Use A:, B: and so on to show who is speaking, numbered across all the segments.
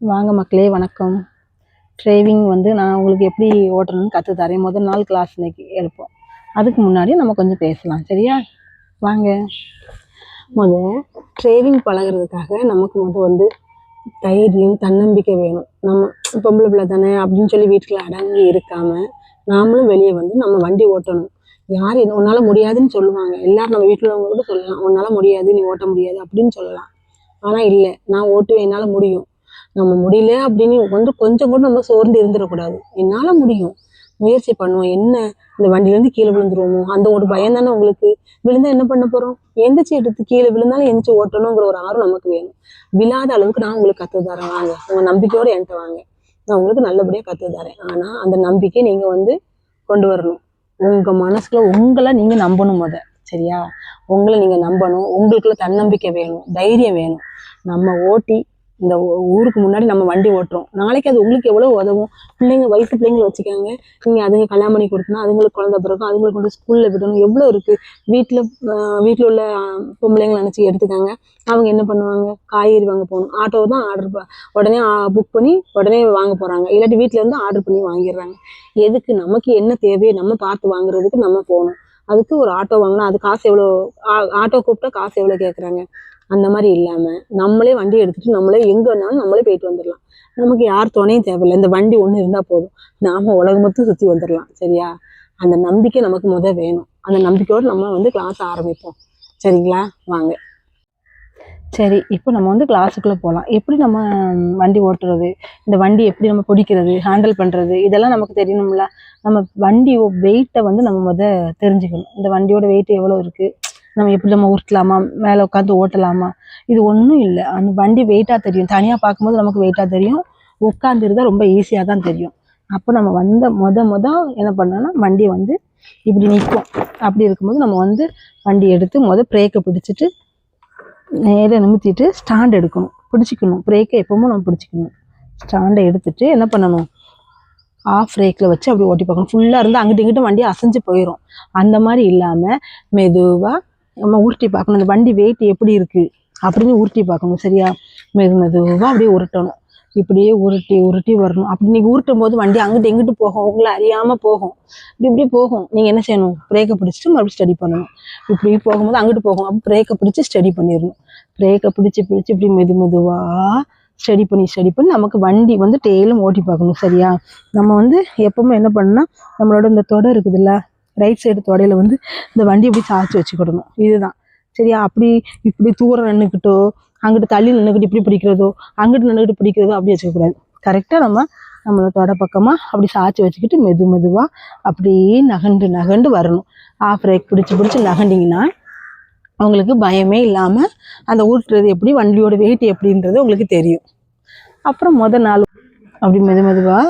A: வாங்க மக்களே, வணக்கம். டிரைவிங் வந்து நான் உங்களுக்கு எப்படி ஓட்டணும்னு கற்று தரேன். முதல் நாள் கிளாஸ் இன்னைக்கு எடுப்போம். அதுக்கு முன்னாடி நம்ம கொஞ்சம் பேசலாம், சரியா? வாங்க. டிரைவிங் பழகிறதுக்காக நமக்கு வந்து தைரியம், தன்னம்பிக்கை வேணும். நம்ம பொம்பளை பிள்ளை தானே அப்படின்னு சொல்லி வீட்டுக்குள்ள அடங்கி இருக்காமல் நாமளும் வெளியே வந்து நம்ம வண்டி ஓட்டணும். யார் உன்னால் முடியாதுன்னு சொல்லுவாங்க. எல்லாரும் நம்ம வீட்டில் உள்ளவங்க கூட சொல்லலாம், உன்னால் முடியாது, நீ ஓட்ட முடியாது அப்படின்னு சொல்லலாம். ஆனால் இல்லை, நான் ஓட்டுவேன், என்னால் முடியும். நம்ம முடியல அப்படின்னு கொஞ்சம் கூட நம்ம சோர்ந்து இருந்துடக்கூடாது. என்னால் முடியும், முயற்சி பண்ணுவோம். என்ன, இந்த வண்டியிலேருந்து கீழே விழுந்துருவோமோ அந்த ஒரு பயம் தானே உங்களுக்கு. விழுந்தா என்ன பண்ண போகிறோம்? எந்திரிச்சு எடுத்து கீழே விழுந்தாலும் எந்திரிச்சு ஓட்டணுங்கிற ஒரு ஆர்வம் நமக்கு வேணும். விழாத அளவுக்கு நான் உங்களுக்கு கற்று தரேன். வாங்க, உங்கள் நம்பிக்கையோடு என்கிட்ட வாங்க, நான் உங்களுக்கு நல்லபடியாக கற்று தரேன். ஆனால் அந்த நம்பிக்கை நீங்கள் வந்து கொண்டு வரணும். உங்கள் மனசுக்குள்ள உங்களை நீங்கள் நம்பணும் சரியா? உங்களை நீங்கள் நம்பணும். உங்களுக்குள்ள தன்னம்பிக்கை வேணும், தைரியம் வேணும். நம்ம ஓட்டி இந்த ஊருக்கு முன்னாடி நம்ம வண்டி ஓட்டுறோம். நாளைக்கு அது உங்களுக்கு எவ்வளோ உதவும். வயசு பிள்ளைங்களை வச்சுக்காங்க. நீங்கள் அதுங்க கல்யாணம் பண்ணி கொடுத்தனா அதுங்களுக்கு குழந்தை பிறக்கும், அதுங்களுக்கு கொண்டு ஸ்கூலில் விடணும். எவ்வளோ இருக்குது. வீட்டில் உள்ள பொம்பளைங்களை நினச்சி எடுத்துக்காங்க. அவங்க என்ன பண்ணுவாங்க? காய்கறி வாங்க போகணும், ஆட்டோ தான் உடனே புக் பண்ணி உடனே வாங்க போகிறாங்க. இல்லாட்டி வீட்டில் இருந்து ஆர்டர் பண்ணி வாங்கிடுறாங்க. எதுக்கு? நமக்கு என்ன தேவையோ நம்ம பார்த்து வாங்குறதுக்கு நம்ம போகணும். அதுக்கு ஒரு ஆட்டோ வாங்கினா அது காசு எவ்வளோ? ஆட்டோ கூப்பிட்டா காசு எவ்வளோ கேட்குறாங்க? அந்த மாதிரி இல்லாமல் நம்மளே வண்டி எடுத்துகிட்டு நம்மளே எங்கே வேணாலும் நம்மளே போயிட்டு வந்துடலாம். நமக்கு யார் துணையும் தேவையில்லை. இந்த வண்டி ஒன்று இருந்தால் போதும், நாம் உலகம் மொத்தம் சுற்றி வந்துடலாம், சரியா? அந்த நம்பிக்கை நமக்கு வேணும். அந்த நம்பிக்கையோடு நம்ம வந்து கிளாஸ் ஆரம்பிப்போம், சரிங்களா? வாங்க. சரி, இப்போ நம்ம வந்து கிளாஸுக்குள்ளே போகலாம். எப்படி நம்ம வண்டி ஓட்டுறது, இந்த வண்டி எப்படி நம்ம பிடிக்கிறது, ஹேண்டில் பண்ணுறது, இதெல்லாம் நமக்கு தெரியணும்ல. நம்ம வண்டி வெயிட்டை வந்து நம்ம தெரிஞ்சுக்கணும். இந்த வண்டியோட வெயிட் எவ்வளோ இருக்குது, நம்ம எப்படி நம்ம உருட்டலாமா, மேலே உட்காந்து ஓட்டலாமா, இது ஒன்றும் இல்லை. அந்த வண்டி வெயிட்டாக தெரியும். தனியாக பார்க்கும்போது நமக்கு வெயிட்டாக தெரியும், உட்காந்துருந்தால் ரொம்ப ஈஸியாக தான் தெரியும். அப்போ நம்ம என்ன பண்ணோன்னா, வண்டி வந்து இப்படி நிற்கும். அப்படி இருக்கும்போது நம்ம வந்து வண்டி எடுத்து பிரேக்கை பிடிச்சிட்டு நேராக நிமித்திட்டு ஸ்டாண்ட் எடுக்கணும், பிடிச்சிக்கணும். பிரேக்கை எப்பவும் நம்ம பிடிச்சிக்கணும். ஸ்டாண்டை எடுத்துட்டு என்ன பண்ணணும், ஆஃப் பிரேக்கில் வச்சு அப்படி ஓட்டி பார்க்கணும். ஃபுல்லாக இருந்து அங்கிட்டு இங்கிட்ட வண்டி அசைஞ்சு போயிடும். அந்த மாதிரி இல்லாமல் மெதுவாக நம்ம உருட்டி பார்க்கணும். அந்த வண்டி வெயிட் எப்படி இருக்குது அப்படின்னு உருட்டி பார்க்கணும், சரியா? மெதுவாக அப்படியே உருட்டணும். இப்படியே உருட்டி உருட்டி வரணும். அப்படி நீங்கள் உருட்டும் போது வண்டி அங்கிட்டு எங்கிட்டு போகும், உங்களை அறியாமல் போகும். இப்படி போகும். நீங்கள் என்ன செய்யணும்? பிரேக்கை பிடிச்சிட்டு மறுபடியும் ஸ்டடி பண்ணணும். இப்படி போகும்போது அங்கிட்டு போகும், அப்போ பிரேக்கை பிடிச்சி ஸ்டடி பண்ணிடணும். பிரேக்கை பிடிச்சி இப்படி மெதுவாக ஸ்டடி பண்ணி நமக்கு வண்டி வந்து டெய்லும் ஓட்டி பார்க்கணும், சரியா? நம்ம வந்து எப்பவுமே என்ன பண்ணணும்னா, நம்மளோட இந்த தொடை இருக்குதுல்ல, ரைட் சைடு தொடையில வந்து இந்த வண்டி இப்படி சாய்ச்சி வச்சுக்கிடணும். இதுதான், சரியா? இப்படி தூரம் நின்றுக்கிட்டோ, அங்கிட்டு தள்ளி நின்றுக்கிட்டு இப்படி பிடிக்கிறதோ, அங்கிட்டு நின்றுக்கிட்டு பிடிக்கிறதோ அப்படி வச்சுக்கக்கூடாது. கரெக்டாக நம்மளோட தொடை பக்கமாக அப்படி சாய்ச்சி வச்சுக்கிட்டு மெதுவாக அப்படியே நகண்டு வரணும். ஆஃப் பிரேக் பிடிச்சி நகண்டிங்கன்னா உங்களுக்கு பயமே இல்லாமல் அந்த ஊட்டுறது எப்படி, வண்டியோட வெயிட் எப்படின்றது உங்களுக்கு தெரியும். அப்புறம் நாள் அப்படி மெதுவாக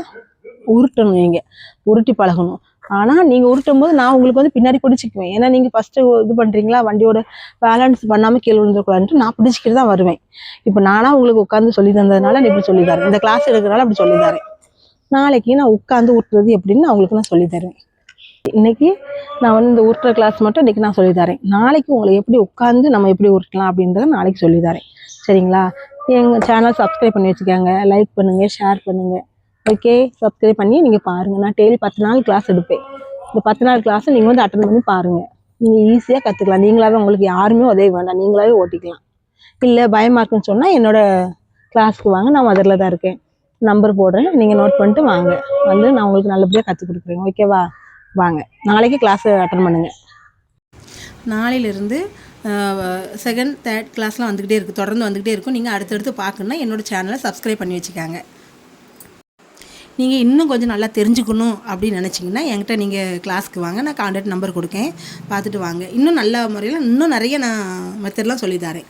A: உருட்டணும். நீங்கள் உருட்டி பழகணும். ஆனால் நீங்கள் உருட்டும் போது நான் உங்களுக்கு வந்து பின்னாடி பிடிச்சிக்குவேன். ஏன்னா நீங்கள் ஃபஸ்ட்டு இது பண்ணுறீங்களா, வண்டியோட பேலன்ஸ் பண்ணாமல் கீழே விழுந்துடக்கூடாதுன்ட்டு நான் பிடிச்சிக்கிட்டு தான் வருவேன். இப்போ நானாக உங்களுக்கு உட்காந்து சொல்லி தந்ததுனால நான் இப்படி சொல்லித்தரேன். இந்த கிளாஸ் எடுக்கிறனால அப்படி சொல்லித்தரேன். நாளைக்கு நான் உட்காந்து உருட்டுறது எப்படின்னு அவங்களுக்கு நான் சொல்லித்தருவேன். இன்றைக்கி நான் வந்து இந்த உருட்டுற கிளாஸ் மட்டும் இன்றைக்கி நான் சொல்லித்தரேன். நாளைக்கு உங்களை எப்படி உட்காந்து நம்ம எப்படி உருட்டலாம் அப்படின்றத நாளைக்கு சொல்லித்தரேன், சரிங்களா? எங்கள் சேனல் சப்ஸ்கிரைப் பண்ணி வச்சுக்கோங்க, லைக் பண்ணுங்கள், ஷேர் பண்ணுங்கள். ஓகே, சப்ஸ்கிரைப் பண்ணி நீங்கள் பாருங்கள். நான் டெய்லி 10 நாள் கிளாஸ் எடுப்பேன். இந்த 10 நாள் கிளாஸை நீங்கள் வந்து அட்டன் பண்ணி பாருங்கள். நீங்கள் ஈஸியாக கற்றுக்கலாம். நீங்களாகவே, உங்களுக்கு யாருமே உதவி வேண்டாம், நீங்களாகவே ஓட்டிக்கலாம். இல்லை பயமாக இருக்குன்னு சொன்னால் என்னோடய கிளாஸ்க்கு வாங்க, நான் மதுரையில் தான் இருக்கேன். நம்பர் போடுறேன், நீங்கள் நோட் பண்ணிட்டு வாங்க. வந்து நான் உங்களுக்கு நல்லபடியாக கற்றுக் கொடுக்குறேன், ஓகேவா? வாங்க, நாளைக்கு கிளாஸ் அட்டன் பண்ணுங்கள். நாளையிலேருந்து செகண்ட், தேர்ட் கிளாஸ்லாம் வந்துக்கிட்டே இருக்குது, தொடர்ந்து வந்துக்கிட்டே இருக்கும். நீங்கள் அடுத்தடுத்து பார்க்கணுன்னா என்னோடய சேனலை சப்ஸ்கிரைப் பண்ணி வச்சுக்காங்க. நீங்கள் இன்னும் கொஞ்சம் நல்லா தெரிஞ்சுக்கணும் அப்படின்னு நினச்சிங்கன்னா என்கிட்ட நீங்கள் கிளாஸ்க்கு வாங்க, நான் கான்டாக்ட் நம்பர் கொடுக்கேன், பார்த்துட்டு வாங்க. இன்னும் நல்ல முறையில் இன்னும் நிறைய நான் மெத்தட்லாம் சொல்லித்தரேன்.